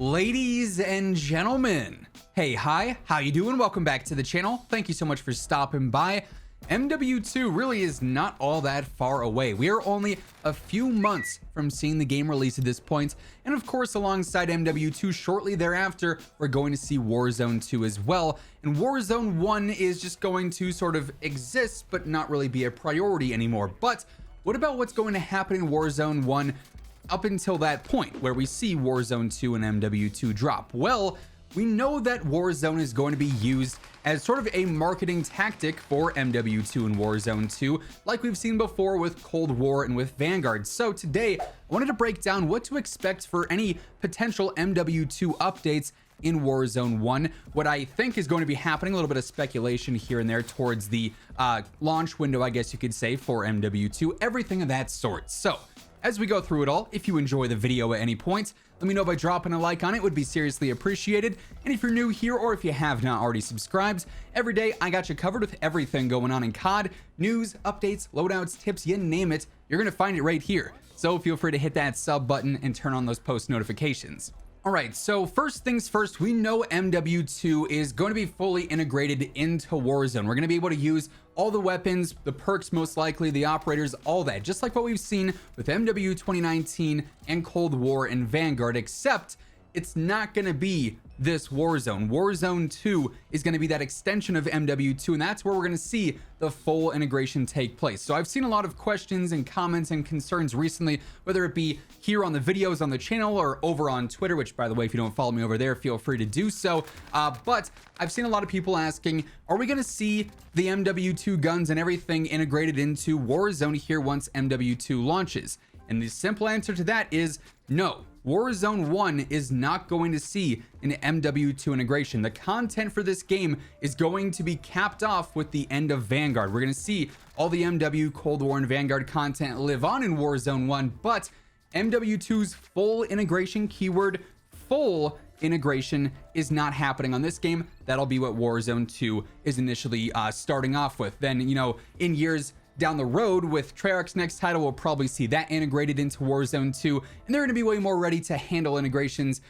Ladies and gentlemen, hey, hi, how you doing? Welcome back to the channel. Thank you so much for stopping by. MW2 really is not all that far away. We are only a few months from seeing the game release at this point, and of course alongside MW2 shortly thereafter we're going to see Warzone 2 as well, and Warzone 1 is just going to sort of exist but not really be a priority anymore. But what about what's going to happen in Warzone 1 up until that point where we see Warzone 2 and MW2 drop? Well, we know that Warzone is going to be used as sort of a marketing tactic for MW2 and Warzone 2, like we've seen before with Cold War and with Vanguard. So today, I wanted to break down what to expect for any potential MW2 updates in Warzone 1, what I think is going to be happening, a little bit of speculation here and there towards the launch window, I guess you could say, for MW2, everything of that sort. So as we go through it all, if you enjoy the video at any point, let me know by dropping a like on it. Would be seriously appreciated. And if you're new here or if you have not already subscribed, every day I got you covered with everything going on in COD, news, updates, loadouts, tips, you name it, you're gonna find it right here. So feel free to hit that sub button and turn on those post notifications. All right, so first things first, we know MW2 is going to be fully integrated into Warzone. We're going to be able to use all the weapons, the perks most likely, the operators, all that, just like what we've seen with MW 2019 and Cold War and Vanguard, except it's not going to be this Warzone. Warzone 2 is going to be that extension of MW2, and that's where we're going to see the full integration take place. So I've seen a lot of questions and comments and concerns recently, whether it be here on the videos on the channel or over on Twitter, which, by the way, if you don't follow me over there, feel free to do so. But I've seen a lot of people asking, are we going to see the MW2 guns and everything integrated into Warzone here once MW2 launches? And the simple answer to that is no. Warzone 1 is not going to see an MW2 integration. The content for this game is going to be capped off with the end of Vanguard. We're going to see all the MW, Cold War, and Vanguard content live on in Warzone 1, but MW2's full integration, keyword full integration, is not happening on this game. That'll be what Warzone 2 is initially starting off with. Then, you know, in years down the road with Treyarch's next title, we'll probably see that integrated into Warzone 2, and they're going to be way more ready to handle integrations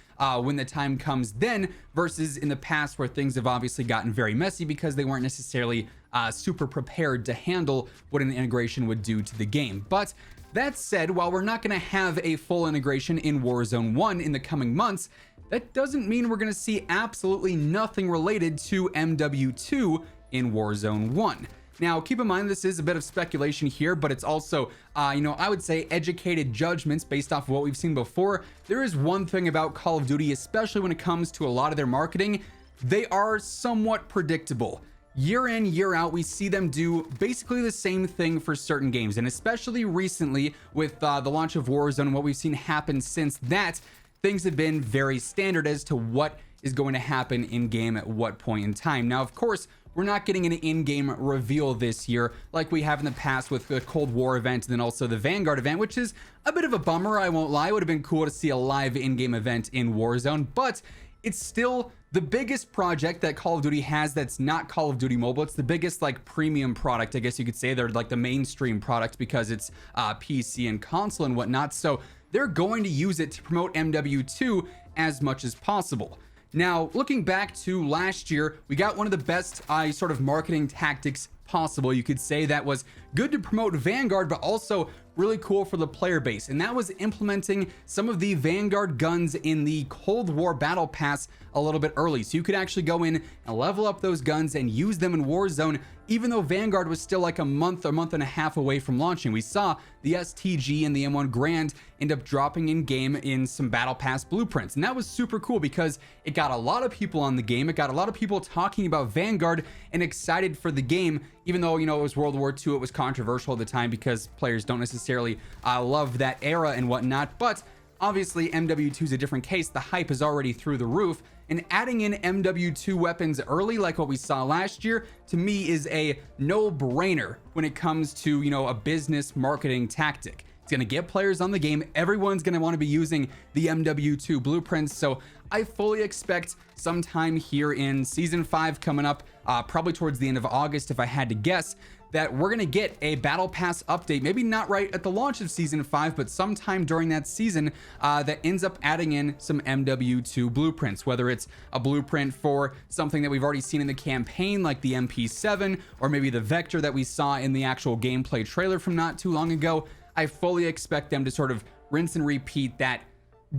when the time comes then, versus in the past where things have obviously gotten very messy because they weren't necessarily super prepared to handle what an integration would do to the game. But that said, while we're not going to have a full integration in Warzone 1 in the coming months, that doesn't mean we're going to see absolutely nothing related to MW2 in Warzone 1. Now, keep in mind, this is a bit of speculation here, but it's also, you know, I would say educated judgments based off of what we've seen before. There is one thing about Call of Duty, especially when it comes to a lot of their marketing, they are somewhat predictable. Year in, year out, we see them do basically the same thing for certain games, and especially recently with the launch of Warzone and what we've seen happen since that, things have been very standard as to what is going to happen in game at what point in time. Now, of course, we're not getting an in-game reveal this year like we have in the past with the Cold War event and then also the Vanguard event, which is a bit of a bummer, I won't lie. It would have been cool to see a live in-game event in Warzone, but it's still the biggest project that Call of Duty has that's not Call of Duty Mobile. It's the biggest, like, premium product, I guess you could say. They're like the mainstream product because it's PC and console and whatnot, so they're going to use it to promote MW2 as much as possible. Now, looking back to last year, we got one of the best sort of marketing tactics possible. You could say that was good to promote Vanguard, but also really cool for the player base. And that was implementing some of the Vanguard guns in the Cold War Battle Pass a little bit early. So you could actually go in and level up those guns and use them in Warzone, even though Vanguard was still like a month and a half away from launching. We saw the STG and the M1 Grand end up dropping in game in some Battle Pass blueprints. And that was super cool because it got a lot of people on the game. It got a lot of people talking about Vanguard and excited for the game, even though, you know, it was World War II. It was controversial at the time because players don't necessarily love that era and whatnot. But obviously MW2 is a different case. The hype is already through the roof, and adding in MW2 weapons early like what we saw last year, to me, is a no-brainer when it comes to, you know, a business marketing tactic. It's going to get players on the game. Everyone's going to want to be using the MW2 blueprints. So I fully expect sometime here in Season 5 coming up, probably towards the end of August if I had to guess, that we're going to get a battle pass update, maybe not right at the launch of season 5, but sometime during that season that ends up adding in some MW2 blueprints, whether it's a blueprint for something that we've already seen in the campaign like the MP7, or maybe the Vector that we saw in the actual gameplay trailer from not too long ago. I fully expect them to sort of rinse and repeat that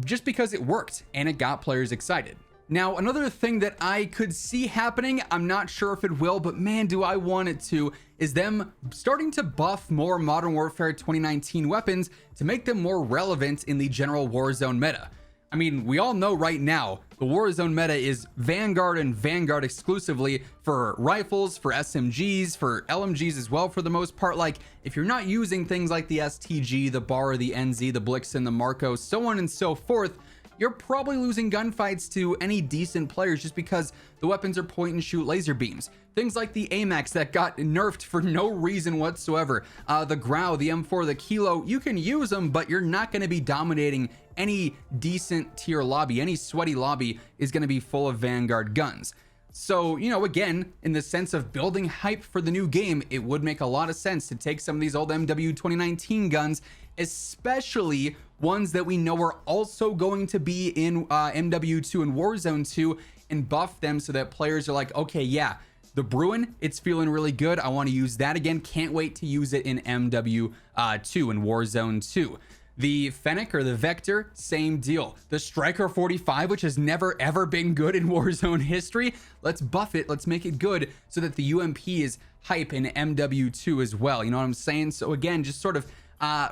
just because it worked and it got players excited. Now, another thing that I could see happening, I'm not sure if it will, but man, do I want it to, is them starting to buff more Modern Warfare 2019 weapons to make them more relevant in the general Warzone meta. I mean, we all know right now, the Warzone meta is Vanguard and Vanguard exclusively for rifles, for SMGs, for LMGs as well for the most part. Like, if you're not using things like the STG, the BAR, the NZ, the Blixen, the Marco, so on and so forth, you're probably losing gunfights to any decent players just because the weapons are point and shoot laser beams. Things like the AMAX that got nerfed for no reason whatsoever. The Grau, the M4, the Kilo, you can use them, but you're not going to be dominating any decent tier lobby. Any sweaty lobby is going to be full of Vanguard guns. So, you know, again, in the sense of building hype for the new game, it would make a lot of sense to take some of these old MW 2019 guns, especially ones that we know are also going to be in MW2 and Warzone 2, and buff them so that players are like, okay, yeah, the Bruin, it's feeling really good. I want to use that again. Can't wait to use it in MW2 and Warzone 2. The Fennec or the Vector, same deal. The Striker 45, which has never ever been good in Warzone history, let's buff it, let's make it good so that the UMP is hype in MW2 as well. You know what I'm saying? So again, just sort of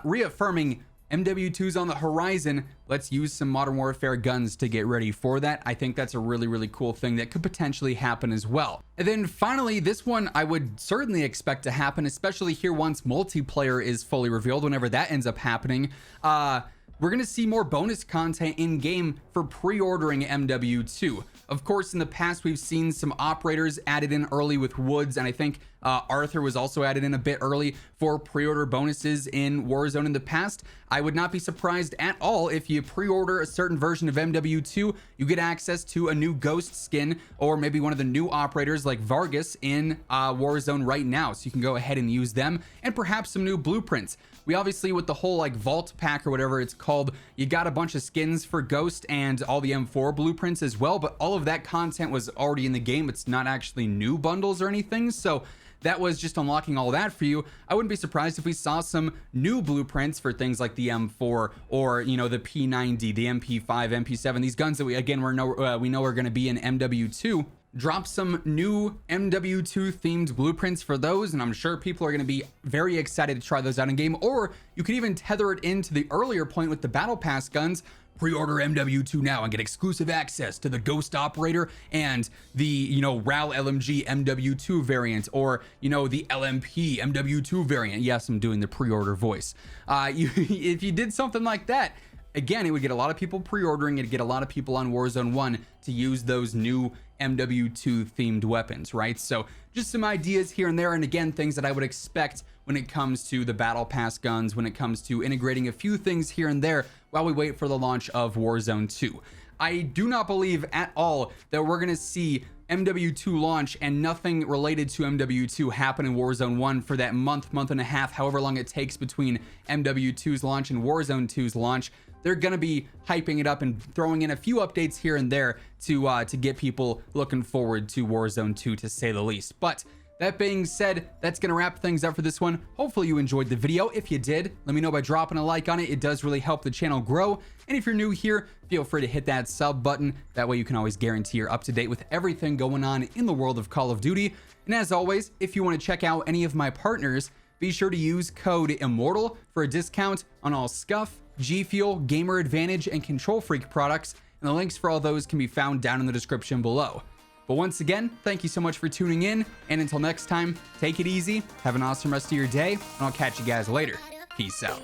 reaffirming MW2's on the horizon. Let's use some Modern Warfare guns to get ready for that. I think that's a really, really cool thing that could potentially happen as well. And then finally, this one I would certainly expect to happen, especially here once multiplayer is fully revealed, whenever that ends up happening. We're going to see more bonus content in game for pre-ordering MW2. Of course, in the past, we've seen some operators added in early with Woods, and I think Arthur was also added in a bit early for pre-order bonuses in Warzone in the past. I would not be surprised at all if you pre-order a certain version of MW2, you get access to a new Ghost skin, or maybe one of the new operators like Vargas in Warzone right now, so you can go ahead and use them, and perhaps some new blueprints. We obviously, with the whole like vault pack or whatever it's called, you got a bunch of skins for Ghost and all the M4 blueprints as well, but all of that content was already in the game. It's not actually new bundles or anything, so that was just unlocking all that for you. I wouldn't be surprised if we saw some new blueprints for things like the M4 or, you know, the P90, the MP5, MP7, these guns that we know are going to be in MW2. Drop some new MW2 themed blueprints for those, and I'm sure people are going to be very excited to try those out in game. Or you could even tether it into the earlier point with the battle pass guns. Pre-order MW2 now and get exclusive access to the Ghost operator and the, you know, RAL LMG MW2 variant, or, you know, the LMP MW2 variant. Yes, I'm doing the pre-order voice. If you did something like that, again, it would get a lot of people pre-ordering. It'd get a lot of people on Warzone 1 to use those new MW2 themed weapons, right? So just some ideas here and there, and again, things that I would expect when it comes to the battle pass guns, when it comes to integrating a few things here and there while we wait for the launch of Warzone 2. I do not believe at all that we're going to see MW2 launch and nothing related to MW2 happen in Warzone 1 for that month and a half, however long it takes between MW2's launch and Warzone 2's launch. They're going to be hyping it up and throwing in a few updates here and there to get people looking forward to Warzone 2, to say the least. But that being said, that's going to wrap things up for this one. Hopefully you enjoyed the video. If you did, let me know by dropping a like on it. It does really help the channel grow. And if you're new here, feel free to hit that sub button. That way you can always guarantee you're up to date with everything going on in the world of Call of Duty. And as always, if you want to check out any of my partners, be sure to use code IMMORTAL for a discount on all Scuff, G Fuel, Gamer Advantage, and Control Freak products. And the links for all those can be found down in the description below. But once again, thank you so much for tuning in, and until next time, take it easy, have an awesome rest of your day, and I'll catch you guys later. Peace out.